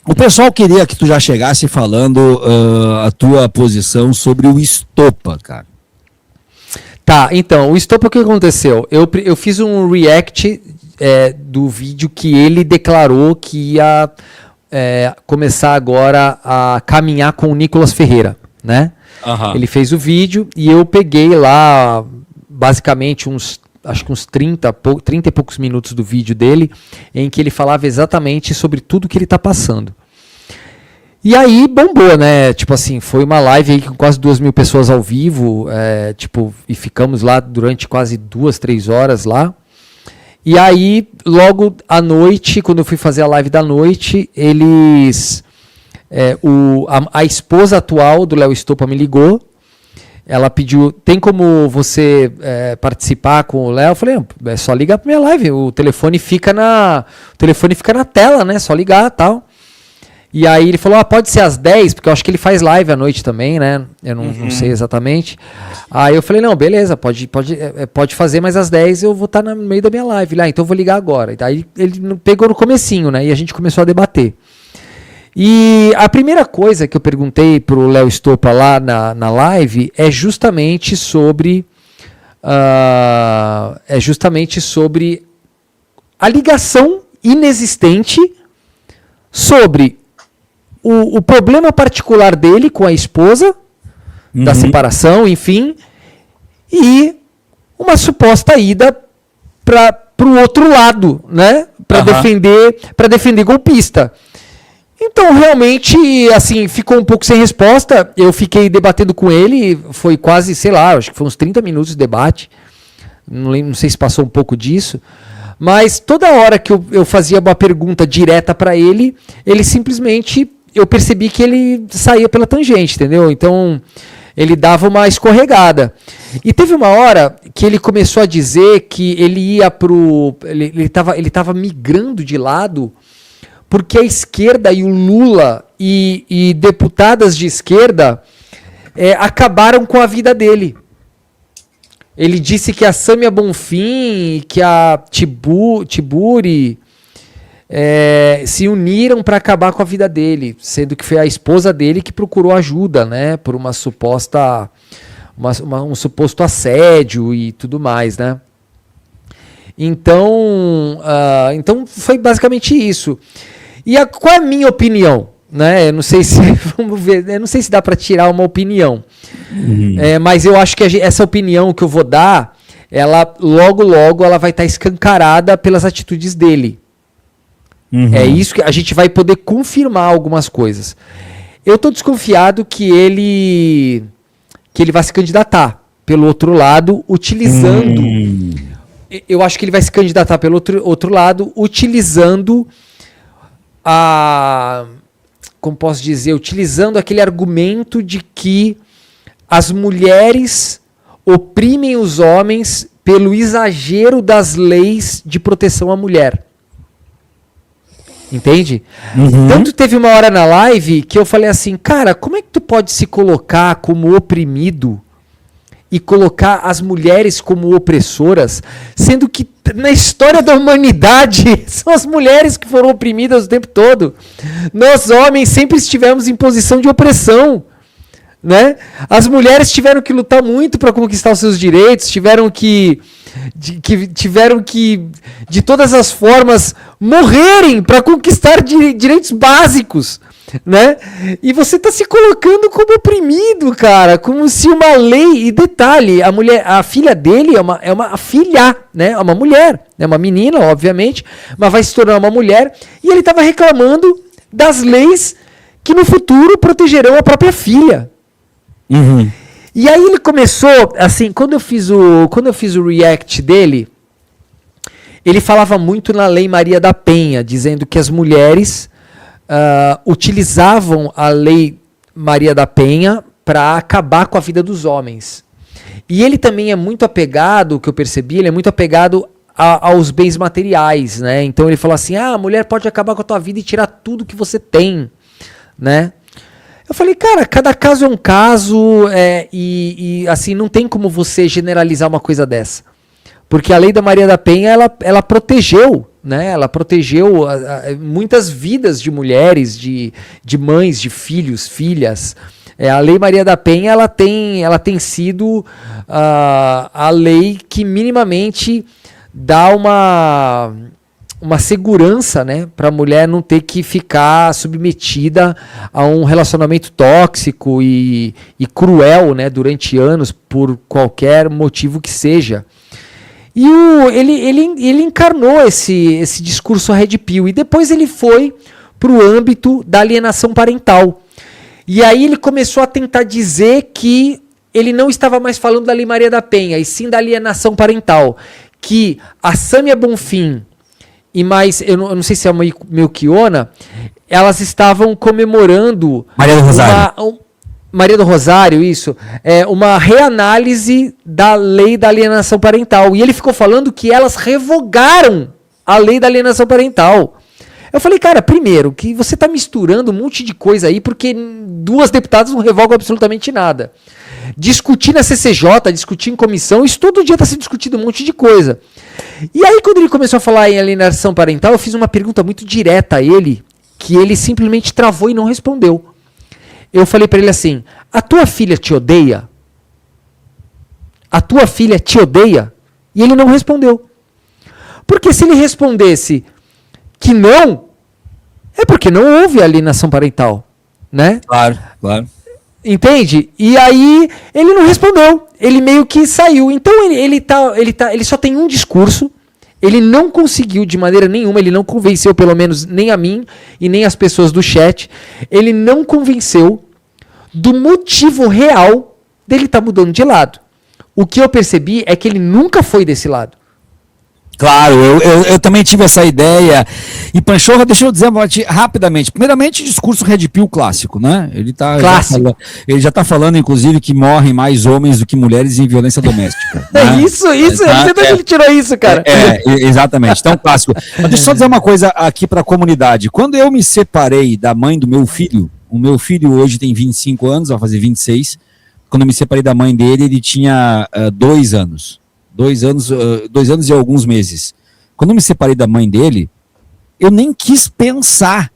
O pessoal queria que tu já chegasse falando a tua posição sobre o estopa, cara. Tá, então, o estopa, o que aconteceu? Eu fiz um react do vídeo que ele declarou que ia começar agora a caminhar com o Nicolas Ferreira, né? Uhum. Ele fez o vídeo e eu peguei lá, basicamente, acho que uns 30 e poucos minutos do vídeo dele, em que ele falava exatamente sobre tudo que ele tá passando. E aí bombou, né? Tipo assim, foi uma live aí com quase 2.000 pessoas ao vivo, e ficamos lá durante quase 2, 3 horas lá. E aí, logo à noite, quando eu fui fazer a live da noite, a esposa atual do Léo Estopa me ligou. Ela pediu, tem como você participar com o Léo? Eu falei, é só ligar pra minha live, o telefone fica na tela, né? Só ligar e tal. E aí ele falou, pode ser às 10, porque eu acho que ele faz live à noite também, né? Eu não sei exatamente. Aí eu falei, não, beleza, pode fazer, mas às 10 eu vou estar no meio da minha live. Então eu vou ligar agora. Aí ele pegou no comecinho, né? E a gente começou a debater. E a primeira coisa que eu perguntei pro Léo Estopa lá na live é justamente sobre a ligação inexistente sobre o problema particular dele com a esposa, da separação, enfim, e uma suposta ida para o outro lado, né? Para defender golpista. Então, realmente, assim, ficou um pouco sem resposta. Eu fiquei debatendo com ele, foi quase, sei lá, acho que foi uns 30 minutos de debate. Não sei se passou um pouco disso. Mas toda hora que eu fazia uma pergunta direta para ele, ele simplesmente, eu percebi que ele saía pela tangente, entendeu? Então, ele dava uma escorregada. E teve uma hora que ele começou a dizer que ele ia ele tava migrando de lado, porque a esquerda e o Lula e deputadas de esquerda acabaram com a vida dele. Ele disse que a Sâmia Bonfim, que a Tiburi se uniram para acabar com a vida dele, sendo que foi a esposa dele que procurou ajuda, né, por um suposto assédio e tudo mais, né? Então foi basicamente isso. E qual é a minha opinião? Né? Eu não sei se vamos ver, eu não sei se dá para tirar uma opinião, mas eu acho que essa opinião que eu vou dar, ela logo ela vai estar escancarada pelas atitudes dele. É isso que a gente vai poder confirmar algumas coisas. Eu estou desconfiado que ele vai se candidatar pelo outro lado, utilizando. Eu acho que ele vai se candidatar pelo outro lado, utilizando como posso dizer, utilizando aquele argumento de que as mulheres oprimem os homens pelo exagero das leis de proteção à mulher. Entende? Tanto teve uma hora na live que eu falei assim, cara, como é que tu pode se colocar como oprimido e colocar as mulheres como opressoras, sendo que na história da humanidade são as mulheres que foram oprimidas o tempo todo. Nós homens sempre estivemos em posição de opressão, né? As mulheres tiveram que lutar muito para conquistar os seus direitos, tiveram que de todas as formas morrerem para conquistar direitos básicos, né? E você está se colocando como oprimido, cara, como se uma lei, e detalhe, a filha dele é uma filha, né? É uma mulher, é uma menina, obviamente, mas vai se tornar uma mulher, e ele estava reclamando das leis que no futuro protegerão a própria filha. E aí ele começou, assim, quando eu fiz o react dele, ele falava muito na Lei Maria da Penha, dizendo que as mulheres utilizavam a Lei Maria da Penha para acabar com a vida dos homens. E ele também é muito apegado, o que eu percebi, ele é muito apegado aos bens materiais, né? Então ele falou assim, a mulher pode acabar com a tua vida e tirar tudo que você tem, né? Eu falei, cara, cada caso é um caso e assim, não tem como você generalizar uma coisa dessa. Porque a Lei da Maria da Penha, ela protegeu né? Ela protegeu muitas vidas de mulheres, de mães, de filhos, filhas. A Lei Maria da Penha ela tem sido a lei que minimamente dá uma segurança, né, para a mulher não ter que ficar submetida a um relacionamento tóxico e cruel, né, durante anos, por qualquer motivo que seja. E ele encarnou esse discurso Red Pill, e depois ele foi para o âmbito da alienação parental. E aí ele começou a tentar dizer que ele não estava mais falando da Lei Maria da Penha, e sim da alienação parental. Que a Sâmia Bonfim e mais, eu não sei se é a Melchiona, elas estavam comemorando... Maria do Rosário. Maria do Rosário, isso. Uma reanálise da lei da alienação parental. E ele ficou falando que elas revogaram a lei da alienação parental. Eu falei, cara, primeiro, que você está misturando um monte de coisa aí, porque 2 deputadas não revogam absolutamente nada. Discutir na CCJ, discutir em comissão, isso todo dia está sendo discutido um monte de coisa. E aí, quando ele começou a falar em alienação parental, eu fiz uma pergunta muito direta a ele, que ele simplesmente travou e não respondeu. Eu falei para ele assim, a tua filha te odeia? A tua filha te odeia? E ele não respondeu. Porque se ele respondesse que não, é porque não houve alienação parental, né? Claro, claro. Entende? E aí ele não respondeu, ele meio que saiu. Então ele só tem um discurso, ele não conseguiu de maneira nenhuma, ele não convenceu pelo menos nem a mim e nem as pessoas do chat, ele não convenceu do motivo real dele estar mudando de lado. O que eu percebi é que ele nunca foi desse lado. Claro, eu também tive essa ideia. E Panchorra, deixa eu dizer rapidamente. Primeiramente, discurso Red Pill clássico, né? Ele já está falando, inclusive, que morrem mais homens do que mulheres em violência doméstica. Né? Isso, eu não sei de onde ele tirou isso, cara. Exatamente, então clássico. Mas deixa eu só dizer uma coisa aqui para a comunidade. Quando eu me separei da mãe do meu filho, o meu filho hoje tem 25 anos, vai fazer 26. Quando eu me separei da mãe dele, ele tinha 2 anos. 2 anos e alguns meses. Quando eu me separei da mãe dele, eu nem quis pensar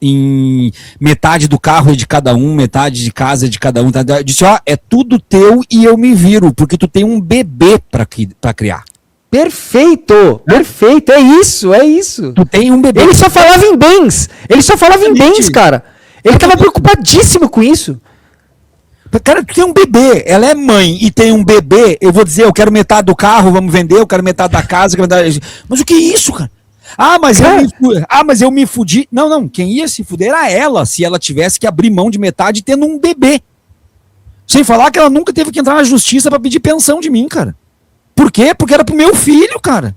em metade do carro é de cada um, metade de casa é de cada um. Eu disse, é tudo teu e eu me viro, porque tu tem um bebê para criar. Perfeito, perfeito, é isso. Tu tem um bebê. Ele só falava em bens, cara. Ele estava preocupadíssimo com isso. Cara, tu tem um bebê, ela é mãe e tem um bebê, eu vou dizer, eu quero metade do carro, vamos vender, eu quero metade da casa, mas o que é isso, cara? Mas eu me fudi. Não, quem ia se fuder era ela, se ela tivesse que abrir mão de metade tendo um bebê. Sem falar que ela nunca teve que entrar na justiça pra pedir pensão de mim, cara. Por quê? Porque era pro meu filho, cara.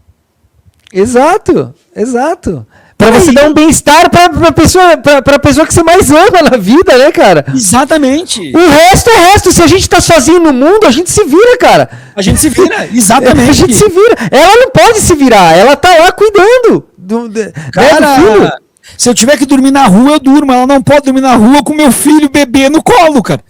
Exato. Pra você dar um bem-estar pra pessoa que você mais ama na vida, né, cara? Exatamente. O resto é resto. Se a gente tá sozinho no mundo, a gente se vira, cara. A gente se vira, exatamente. A gente se vira. Ela não pode se virar. Ela tá lá cuidando do filho. Se eu tiver que dormir na rua, eu durmo. Ela não pode dormir na rua com meu filho bebê no colo, cara.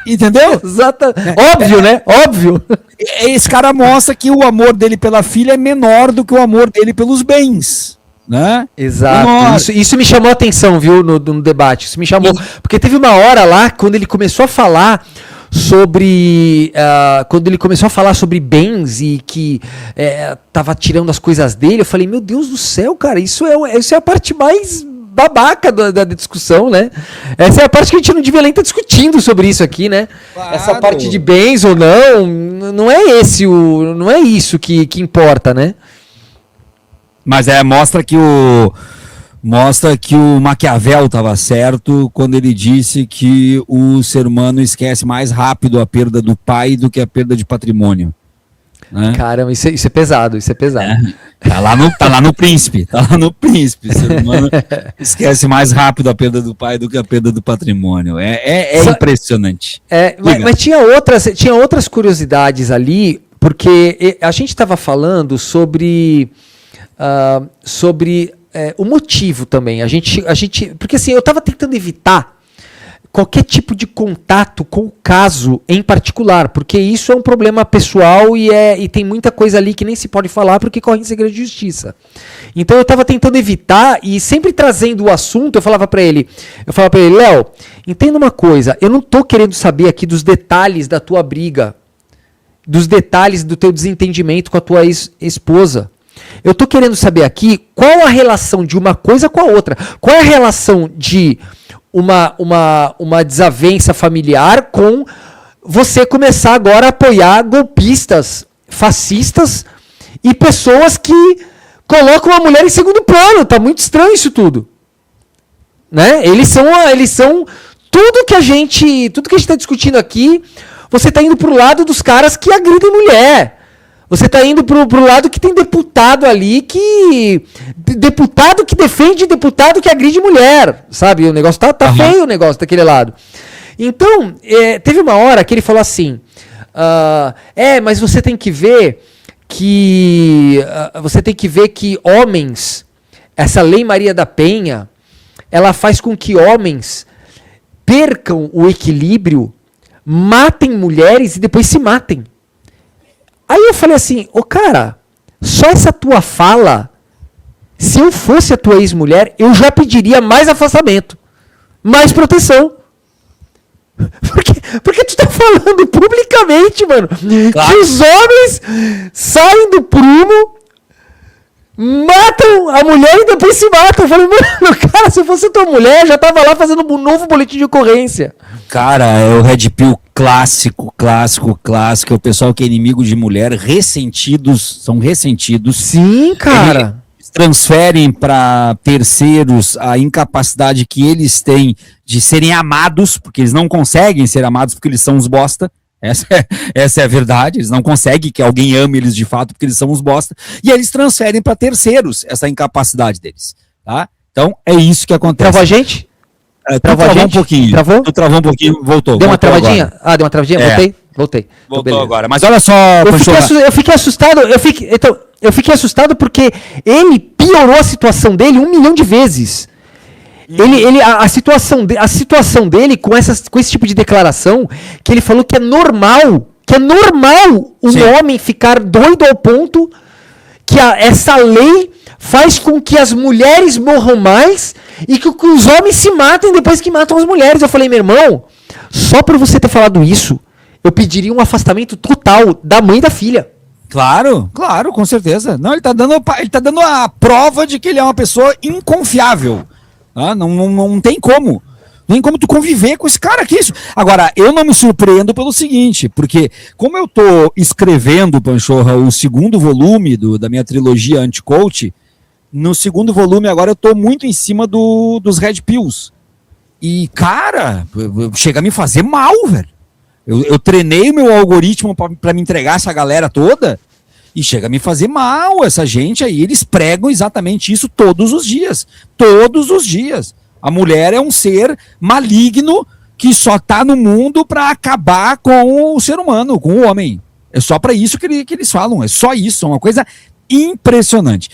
Entendeu? Exato. Óbvio, né? Óbvio. Esse cara mostra que o amor dele pela filha é menor do que o amor dele pelos bens. Né? Exato, isso me chamou a atenção, viu, no debate, isso me chamou, porque teve uma hora lá, quando ele começou a falar sobre bens e que tava tirando as coisas dele, eu falei, meu Deus do céu, cara, isso é a parte mais babaca da discussão, né? Essa é a parte que a gente não devia nem estar discutindo sobre isso aqui, né? Claro. Essa parte de bens ou não é isso que importa, né? Mas mostra que o Maquiavel estava certo quando ele disse que o ser humano esquece mais rápido a perda do pai do que a perda de patrimônio. Né? Caramba, isso é pesado, Tá lá no Príncipe. O ser humano esquece mais rápido a perda do pai do que a perda do patrimônio. Impressionante. Mas tinha outras curiosidades ali, porque a gente estava falando sobre o motivo também. Porque assim, eu estava tentando evitar qualquer tipo de contato com o caso em particular, porque isso é um problema pessoal e tem muita coisa ali que nem se pode falar porque corre em segredo de justiça. Então eu estava tentando evitar e sempre trazendo o assunto, eu falava para ele, Léo, entenda uma coisa, eu não tô querendo saber aqui dos detalhes da tua briga, dos detalhes do teu desentendimento com a tua esposa. Eu tô querendo saber aqui qual a relação de uma coisa com a outra. Qual é a relação de uma desavença familiar com você começar agora a apoiar golpistas, fascistas e pessoas que colocam a mulher em segundo plano. Tá muito estranho isso tudo. Né? Eles são tudo que a gente está discutindo aqui. Você tá indo pro lado dos caras que agridem mulher. Você tá indo pro lado que tem deputado ali deputado que defende deputado que agride mulher, sabe? O negócio tá feio, o negócio daquele lado. Então, teve uma hora que ele falou assim, mas você tem que ver que homens, essa Lei Maria da Penha, ela faz com que homens percam o equilíbrio, matem mulheres e depois se matem. Aí eu falei assim, cara, só essa tua fala, se eu fosse a tua ex-mulher, eu já pediria mais afastamento, mais proteção. Porque tu tá falando publicamente, mano, claro, que os homens saem do prumo, matam a mulher e depois se matam. Eu falei, mano, cara, se eu fosse tua mulher, já tava lá fazendo um novo boletim de ocorrência. Cara, é o Red Pill clássico. É o pessoal que é inimigo de mulher, são ressentidos. Sim, cara. Eles transferem para terceiros a incapacidade que eles têm de serem amados, porque eles não conseguem ser amados porque eles são uns bosta. Essa é a verdade, eles não conseguem que alguém ame eles de fato porque eles são uns bosta. E eles transferem para terceiros essa incapacidade deles. Tá? Então, é isso que acontece. Travou a gente? Travou um pouquinho. Travou? Tu travou um pouquinho, voltou. Deu uma travadinha? Agora. Deu uma travadinha? Voltei. Voltou agora. Mas olha só, eu fiquei assustado. Eu fiquei assustado porque ele piorou a situação dele 1 milhão de vezes. A situação dele com esse tipo de declaração, que ele falou que é normal um homem ficar doido ao ponto que essa lei faz com que as mulheres morram mais e que os homens se matem depois que matam as mulheres. Eu falei, meu irmão, só por você ter falado isso, eu pediria um afastamento total da mãe e da filha. Claro, com certeza. Não, ele tá dando a prova de que ele é uma pessoa inconfiável. Não tem como. Nem como tu conviver com esse cara aqui. Agora, eu não me surpreendo pelo seguinte, porque como eu tô escrevendo, Panchorra, o segundo volume da minha trilogia Anti-Coach, no segundo volume agora eu tô muito em cima dos Red Pills. E, cara, chega a me fazer mal, velho. Eu treinei o meu algoritmo para me entregar essa galera toda e chega a me fazer mal. Essa gente aí, eles pregam exatamente isso todos os dias. Todos os dias. A mulher é um ser maligno que só tá no mundo para acabar com o ser humano, com o homem. É só para isso que eles falam. É só isso. É uma coisa impressionante.